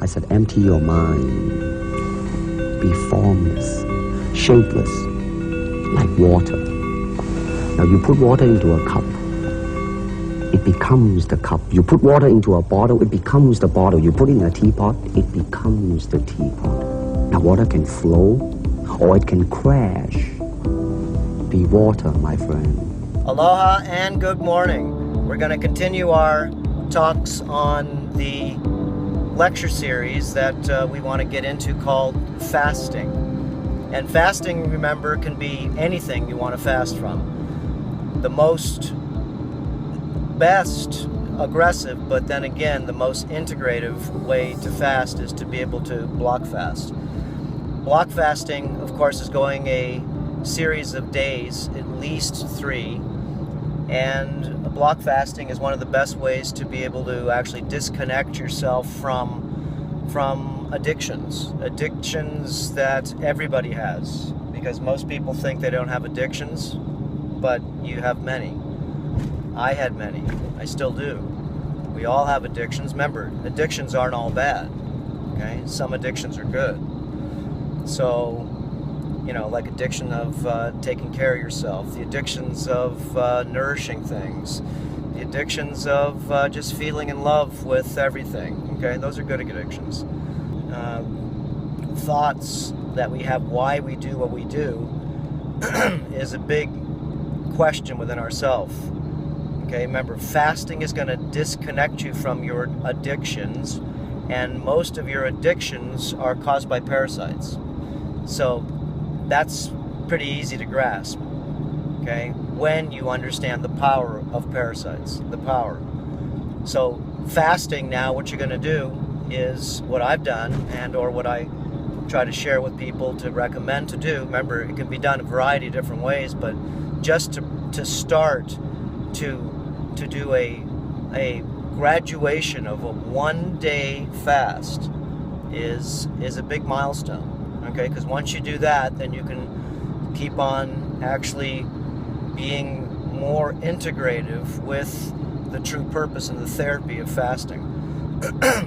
I said, empty your mind. Be formless, shapeless, like water. Now you put water into a cup, it becomes the cup. You put water into a bottle, it becomes the bottle. You put it in a teapot, it becomes the teapot. Now water can flow or it can crash. Be water, my friend. Aloha and good morning. We're going to continue our talks on the lecture series that we want to get into called fasting. And fasting, remember, can be anything you want to fast from. The best aggressive, but then again, the most integrative way to fast is to be able to block fast. Block fasting, of course, is going a series of days, at least 3, and block fasting is one of the best ways to be able to actually disconnect yourself from addictions that everybody has, because most people think they don't have addictions, but you have many. I had many. I still do. We all have addictions. Remember, addictions aren't all bad. Okay? Some addictions are good. So, like addiction of taking care of yourself, the addictions of nourishing things, the addictions of just feeling in love with everything. Okay? Those are good addictions. Thoughts that we have why we do what we do is a big question within ourselves. Okay, remember, fasting is going to disconnect you from your addictions, and most of your addictions are caused by parasites. So that's pretty easy to grasp, okay, when you understand the power of parasites, the power. So fasting now, what you're going to do is what I've done, and or what I try to share with people to recommend to do. Remember, it can be done a variety of different ways, but just to start to do a graduation of a 1-day fast is a big milestone, okay? Because once you do that, then you can keep on actually being more integrative with the true purpose and the therapy of fasting.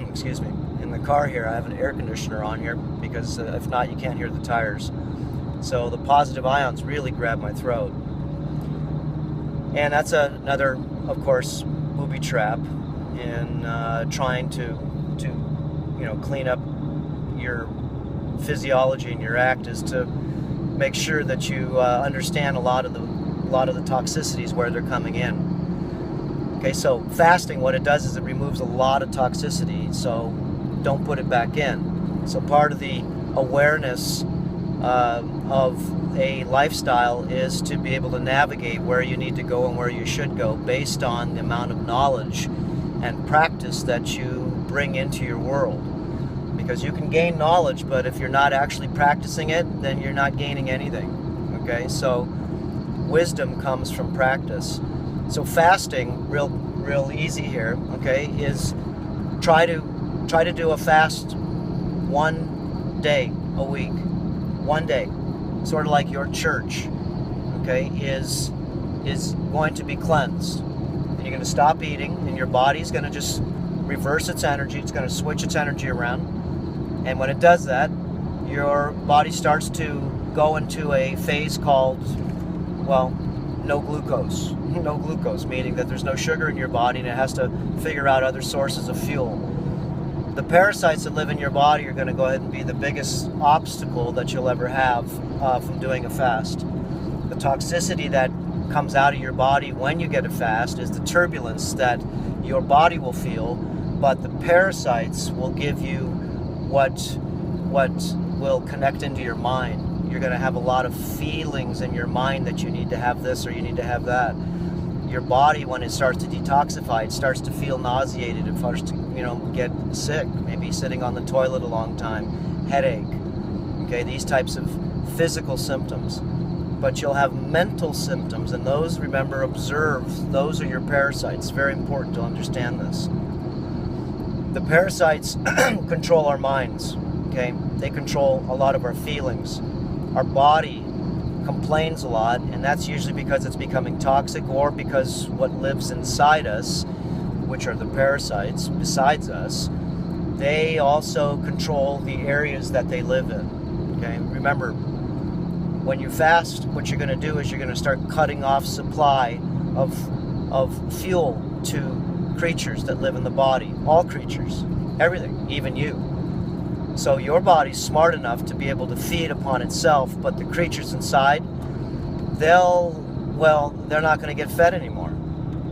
Excuse me. In the car here, I have an air conditioner on here because if not, you can't hear the tires. So the positive ions really grab my throat. And that's another, of course, booby trap in trying to clean up your physiology and your act, is to make sure that you understand a lot of the toxicities where they're coming in. Okay, so fasting, what it does is it removes a lot of toxicity, so don't put it back in. So part of the awareness of a lifestyle is to be able to navigate where you need to go and where you should go based on the amount of knowledge and practice that you bring into your world. Because you can gain knowledge, but if you're not actually practicing it, then you're not gaining anything. Okay, so wisdom comes from practice. So fasting, real easy here, okay, is try to do a fast 1 day a week. 1 day. Sort of like your church, okay, is going to be cleansed. And you're going to stop eating, and your body's going to just reverse its energy. It's going to switch its energy around. And when it does that, your body starts to go into a phase called, well, no glucose. No glucose, meaning that there's no sugar in your body, and it has to figure out other sources of fuel. The parasites that live in your body are going to go ahead and be the biggest obstacle that you'll ever have from doing a fast. The toxicity that comes out of your body when you get a fast is the turbulence that your body will feel, but the parasites will give you what will connect into your mind. You're going to have a lot of feelings in your mind that you need to have this or you need to have that. Your body, when it starts to detoxify, it starts to feel nauseated. It starts to, get sick. Maybe sitting on the toilet a long time, headache. Okay, these types of physical symptoms. But you'll have mental symptoms, and those, remember, observe. Those are your parasites. Very important to understand this. The parasites control our minds. Okay, they control a lot of our feelings. Our body complains a lot, and that's usually because it's becoming toxic, or because what lives inside us, which are the parasites besides us, they also control the areas that they live in. Okay, remember, when you fast, what you're going to do is you're going to start cutting off supply of fuel to creatures that live in the body. All creatures, everything, even you. So your body's smart enough to be able to feed upon itself, but the creatures inside, they're not going to get fed anymore.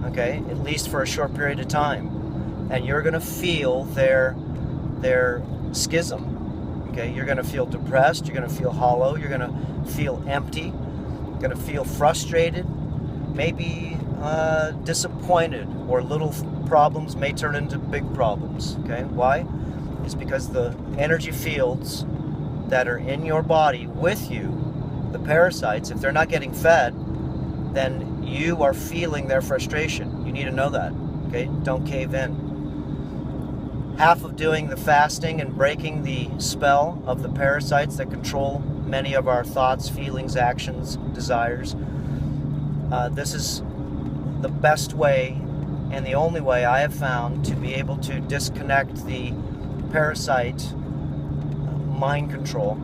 Okay, at least for a short period of time, and you're going to feel their schism. Okay, you're going to feel depressed, you're going to feel hollow, you're going to feel empty, you're going to feel frustrated, maybe disappointed, or little problems may turn into big problems. Okay, why? It's because the energy fields that are in your body with you, the parasites, if they're not getting fed, then you are feeling their frustration. You need to know that. Okay, don't cave in. Half of doing the fasting and breaking the spell of the parasites that control many of our thoughts, feelings, actions, desires. This is the best way and the only way I have found to be able to disconnect the parasite mind control,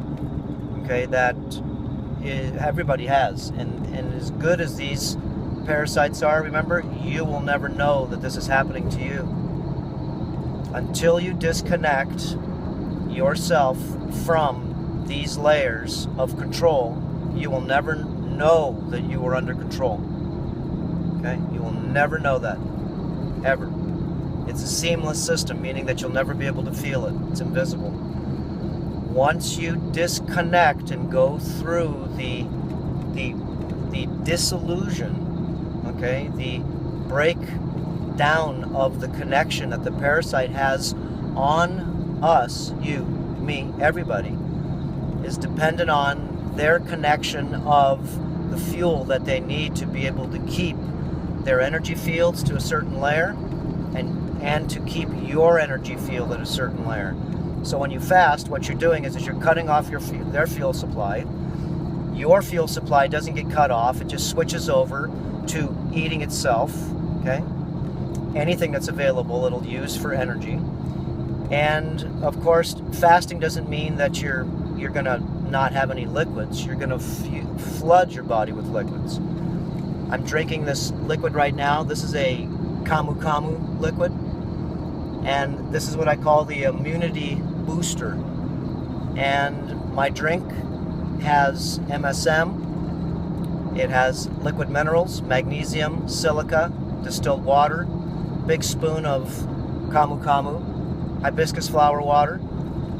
okay, that everybody has. And as good as these parasites are, remember, you will never know that this is happening to you. Until you disconnect yourself from these layers of control, you will never know that you are under control. Okay? You will never know that. Ever. It's a seamless system, meaning that you'll never be able to feel it. It's invisible. Once you disconnect and go through the disillusion, okay, the breakdown of the connection that the parasite has on us, you, me, everybody, is dependent on their connection of the fuel that they need to be able to keep their energy fields to a certain layer and to keep your energy field at a certain layer. So when you fast, what you're doing is you're cutting off their fuel supply. Your fuel supply doesn't get cut off. It just switches over to eating itself, okay? Anything that's available, it'll use for energy. And of course, fasting doesn't mean that you're going to not have any liquids. You're going to flood your body with liquids. I'm drinking this liquid right now. This is a Camu Camu liquid. And this is what I call the immunity booster. And my drink has MSM. It has liquid minerals, magnesium, silica, distilled water, big spoon of Camu Camu, hibiscus flower water.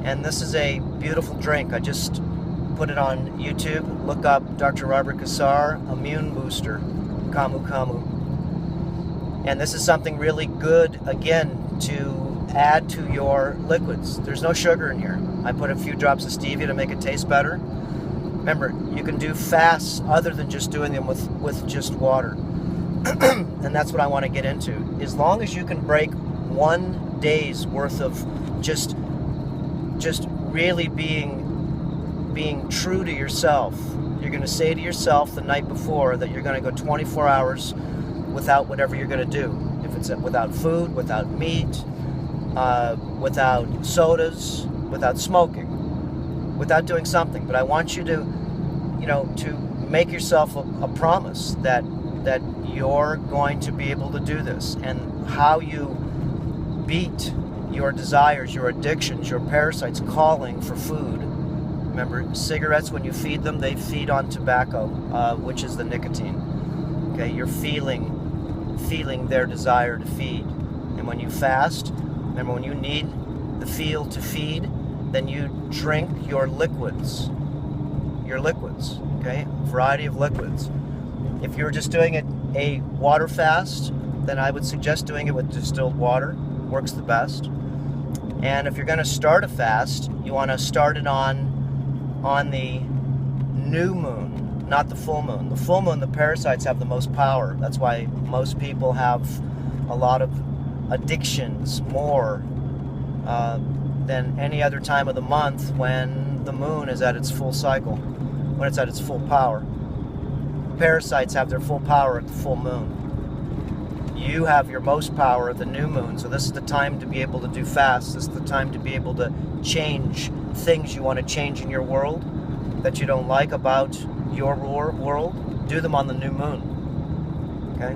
And this is a beautiful drink. I just put it on YouTube. Look up Dr. Robert Cassar, Immune Booster, Camu Camu. And this is something really good, again, to add to your liquids. There's no sugar in here. I put a few drops of stevia to make it taste better. Remember, you can do fasts other than just doing them with just water. And that's what I want to get into. As long as you can break 1 day's worth of just really being true to yourself. You're going to say to yourself the night before that you're going to go 24 hours without whatever you're going to do. If it's without food, without meat, without sodas, without smoking, without doing something. But I want you to make yourself a promise that you're going to be able to do this. And how you beat your desires, your addictions, your parasites calling for food. Remember, cigarettes, when you feed them, they feed on tobacco, which is the nicotine. Okay, you're feeling their desire to feed. And when you fast, remember, when you need the field to feed, then you drink your liquids, okay, variety of liquids. If you're just doing a water fast, then I would suggest doing it with distilled water. Works the best. And if you're going to start a fast, you want to start it on the new moon, not the full moon. The full moon, the parasites have the most power. That's why most people have a lot of addictions, more than any other time of the month when the moon is at its full cycle, when it's at its full power. Parasites have their full power at the full moon. You have your most power at the new moon, so this is the time to be able to do fast. This is the time to be able to change things you want to change in your world that you don't like about your world. Do them on the new moon. Okay?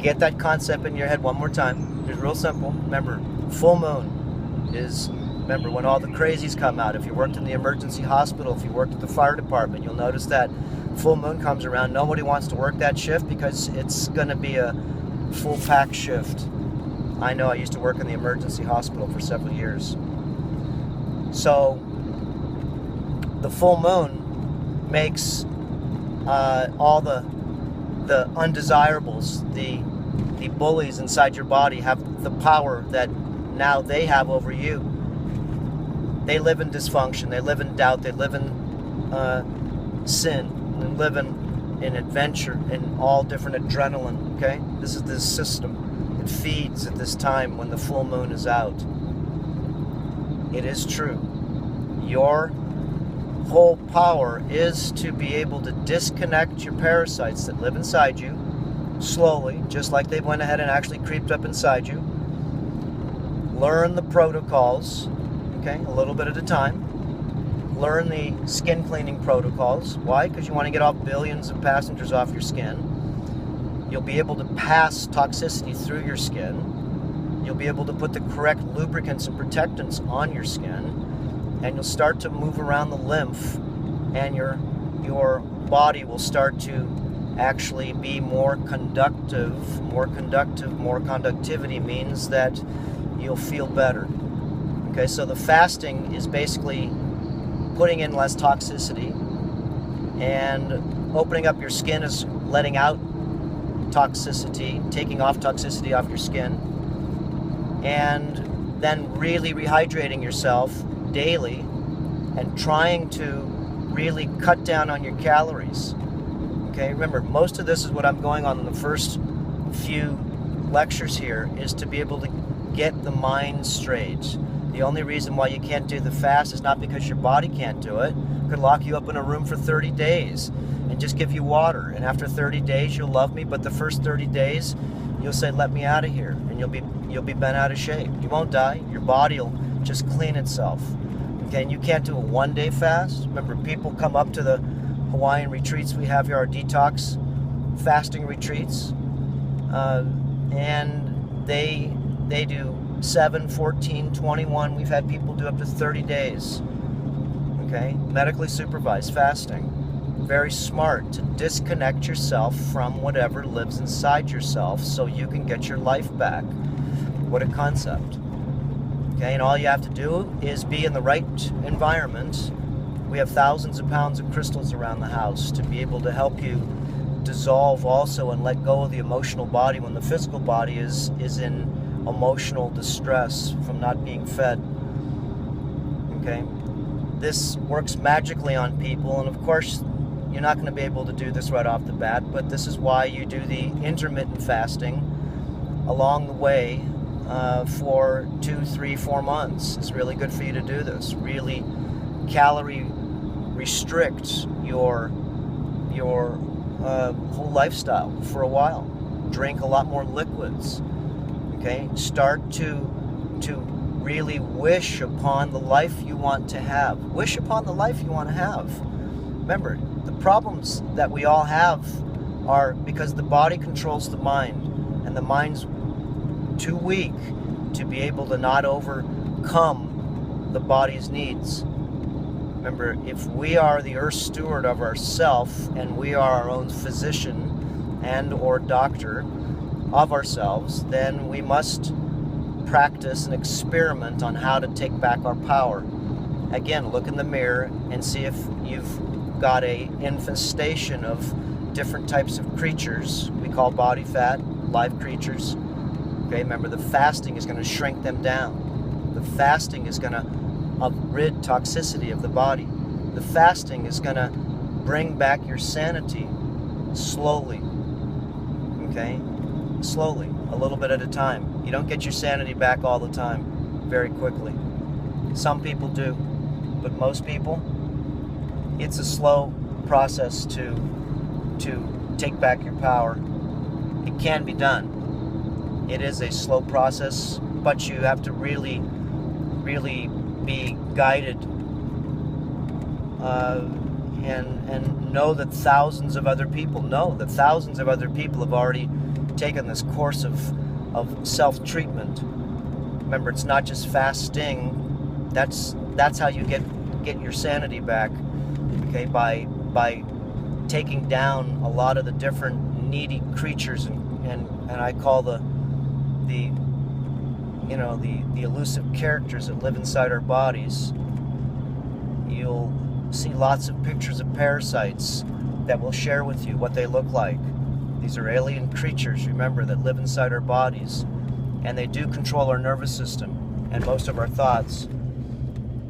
Get that concept in your head one more time. It's real simple. Remember, full moon is, remember, when all the crazies come out. If you worked in the emergency hospital, if you worked at the fire department, you'll notice that full moon comes around. Nobody wants to work that shift because it's going to be a full pack shift. I know, I used to work in the emergency hospital for several years. So the full moon makes all the undesirables, the bullies inside your body have the power that now they have over you. They live in dysfunction, they live in doubt, they live in sin, and live in adventure, in all different adrenaline, okay? This is this system. It feeds at this time when the full moon is out. It is true. Your whole power is to be able to disconnect your parasites that live inside you slowly, just like they went ahead and actually creeped up inside you. Learn the protocols, okay, a little bit at a time. Learn the skin cleaning protocols. Why? Because you want to get off billions of passengers off your skin. You'll be able to pass toxicity through your skin. You'll be able to put the correct lubricants and protectants on your skin, and you'll start to move around the lymph, and your body will start to actually be more conductive. More conductivity means that you'll feel better. Okay, so the fasting is basically putting in less toxicity, and opening up your skin is letting out toxicity, taking off toxicity off your skin, and then really rehydrating yourself daily and trying to really cut down on your calories. Okay, remember, most of this is what I'm going on in the first few lectures here, is to be able to get the mind straight. The only reason why you can't do the fast is not because your body can't do it. It could lock you up in a room for 30 days and just give you water. And after 30 days, you'll love me. But the first 30 days, you'll say, let me out of here. And you'll be bent out of shape. You won't die. Your body will just clean itself. Okay, and you can't do a one-day fast. Remember, people come up to the Hawaiian retreats we have here, our detox fasting retreats. And they do 7, 14, 21. We've had people do up to 30 days. Okay? Medically supervised fasting. Very smart to disconnect yourself from whatever lives inside yourself so you can get your life back. What a concept. Okay? And all you have to do is be in the right environment. We have thousands of pounds of crystals around the house to be able to help you dissolve also and let go of the emotional body when the physical body is in emotional distress from not being fed. Okay? This works magically on people, and of course you're not going to be able to do this right off the bat, but this is why you do the intermittent fasting along the way for 2, 3, 4 months. It's really good for you to do this. Really calorie restrict your whole lifestyle for a while. Drink a lot more liquids. Okay, start to really wish upon the life you want to have. Wish upon the life you want to have. Remember, the problems that we all have are because the body controls the mind, and the mind's too weak to be able to not overcome the body's needs. Remember, if we are the earth steward of ourself, and we are our own physician and or doctor of ourselves, then we must practice and experiment on how to take back our power. Again, look in the mirror and see if you've got a infestation of different types of creatures we call body fat, live creatures. Okay, remember, the fasting is going to shrink them down. The fasting is going to rid toxicity of the body. The fasting is going to bring back your sanity slowly. Okay? Slowly, a little bit at a time. You don't get your sanity back all the time, very quickly. Some people do, but most people, it's a slow process to take back your power. It can be done. It is a slow process, but you have to really, really be guided and know that thousands of other people have already taken this course of self-treatment. Remember, it's not just fasting. That's how you get your sanity back. Okay, by taking down a lot of the different needy creatures and I call the elusive characters that live inside our bodies. You'll see lots of pictures of parasites that will share with you what they look like. These are alien creatures, remember, that live inside our bodies, and they do control our nervous system and most of our thoughts.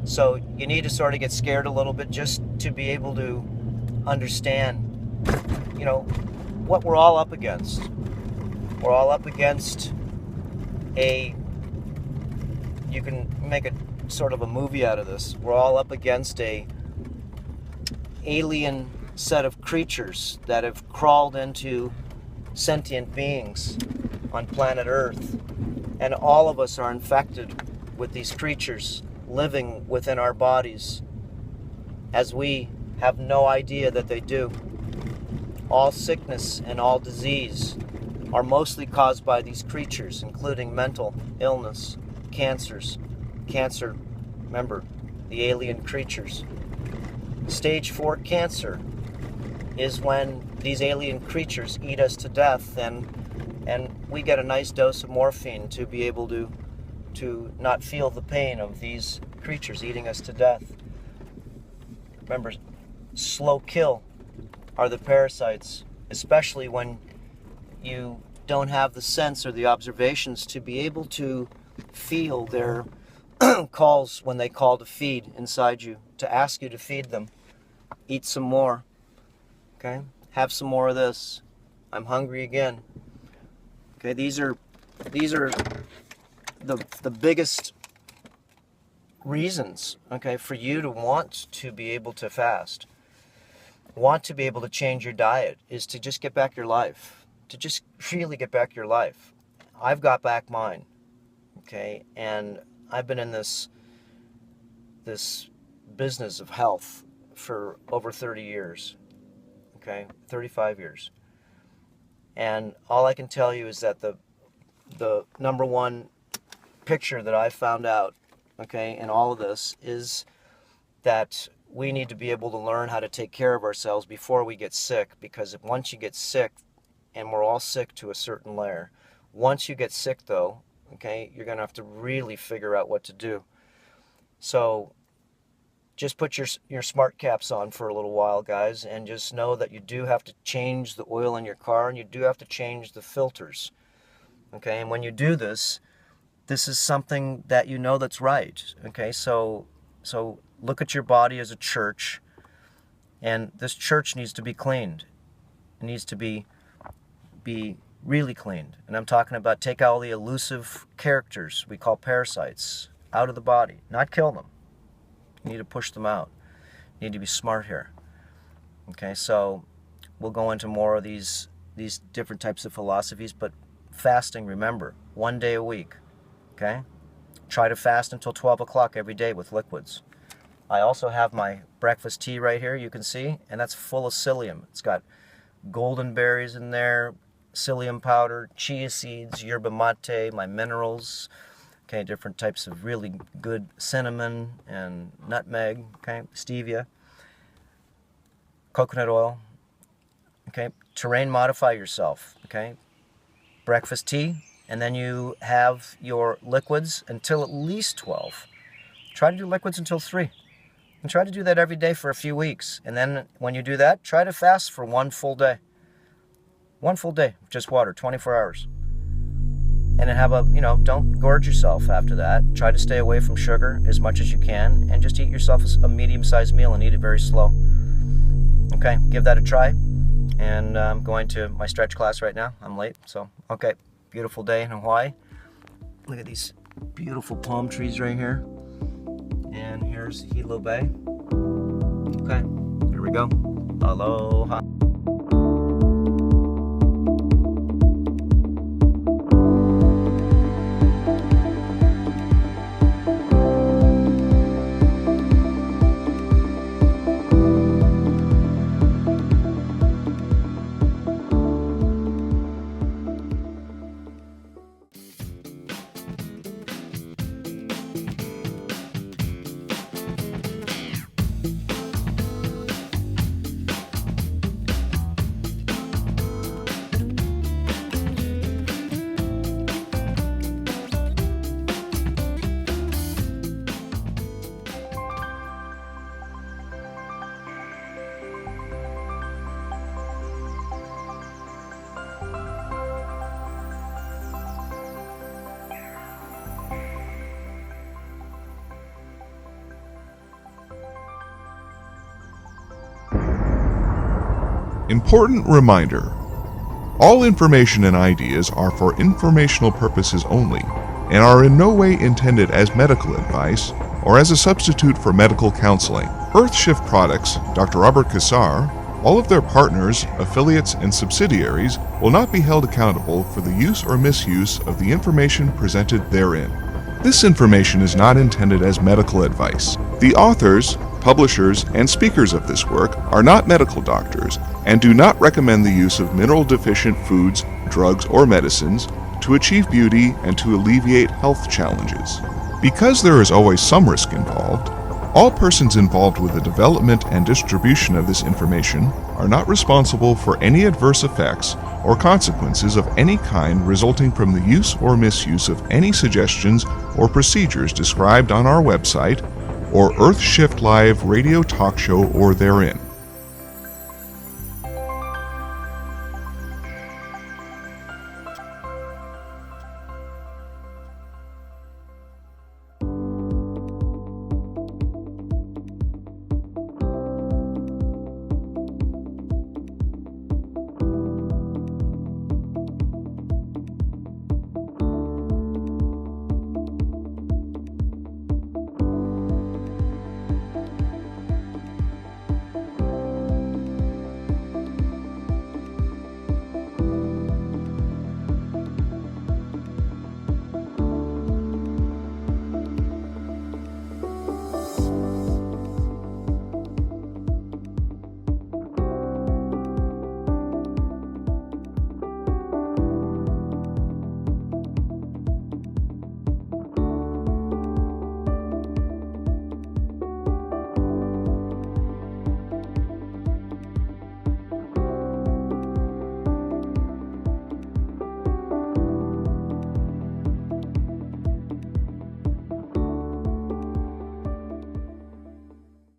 So you need to sort of get scared a little bit just to be able to understand, what we're all up against. We're all up against you can make a sort of a movie out of this. We're all up against a alien set of creatures that have crawled into sentient beings on planet Earth. And all of us are infected with these creatures living within our bodies, as we have no idea that they do. All sickness and all disease are mostly caused by these creatures, including mental illness, cancer, remember, the alien creatures. Stage 4 cancer is when these alien creatures eat us to death, and we get a nice dose of morphine to be able to not feel the pain of these creatures eating us to death. Remember, slow kill are the parasites, especially when you don't have the sense or the observations to be able to feel their calls when they call to feed inside you, to ask you to feed them. Eat some more. Okay? Have some more of this. I'm hungry again. Okay, these are the biggest reasons, okay, for you to want to be able to fast, want to be able to change your diet, is to just get back your life, to just really get back your life. I've got back mine, okay, and I've been in this business of health for over 30 years, okay, 35 years. And all I can tell you is that the number one picture that I found out, okay, in all of this is that we need to be able to learn how to take care of ourselves before we get sick, because once you get sick, and we're all sick to a certain layer, once you get sick though, okay, you're going to have to really figure out what to do. So just put your smart caps on for a little while, guys, and just know that you do have to change the oil in your car, and you do have to change the filters. Okay, and when you do this is something that you know that's right. Okay, so look at your body as a church, and this church needs to be cleaned. It needs to be really cleaned. And I'm talking about take all the elusive characters we call parasites out of the body, not kill them. You need to push them out. You need to be smart here. Okay, so we'll go into more of these different types of philosophies, but fasting, remember, 1 day a week. Okay? Try to fast until 12 o'clock every day with liquids. I also have my breakfast tea right here, you can see, and that's full of psyllium. It's got golden berries in there, psyllium powder, chia seeds, yerba mate, my minerals, okay, different types of really good cinnamon and nutmeg, okay, stevia, coconut oil, okay, terrain modify yourself, okay, breakfast tea, and then you have your liquids until at least 12. Try to do liquids until 3. And try to do that every day for a few weeks. And then when you do that, try to fast for 1 full day. 1 full day, just water, 24 hours. And then have don't gorge yourself after that. Try to stay away from sugar as much as you can, and just eat yourself a medium-sized meal and eat it very slow. Okay, give that a try. And I'm going to my stretch class right now. I'm late, so okay. Beautiful day in Hawaii. Look at these beautiful palm trees right here. And here's Hilo Bay. Okay, here we go. Aloha. Important reminder. All information and ideas are for informational purposes only and are in no way intended as medical advice or as a substitute for medical counseling. Earthshift Products, Dr. Robert Cassar, all of their partners, affiliates, and subsidiaries will not be held accountable for the use or misuse of the information presented therein. This information is not intended as medical advice. The authors, publishers, and speakers of this work are not medical doctors and do not recommend the use of mineral-deficient foods, drugs, or medicines to achieve beauty and to alleviate health challenges. Because there is always some risk involved, all persons involved with the development and distribution of this information are not responsible for any adverse effects or consequences of any kind resulting from the use or misuse of any suggestions or procedures described on our website or Earthshift Live radio talk show or therein.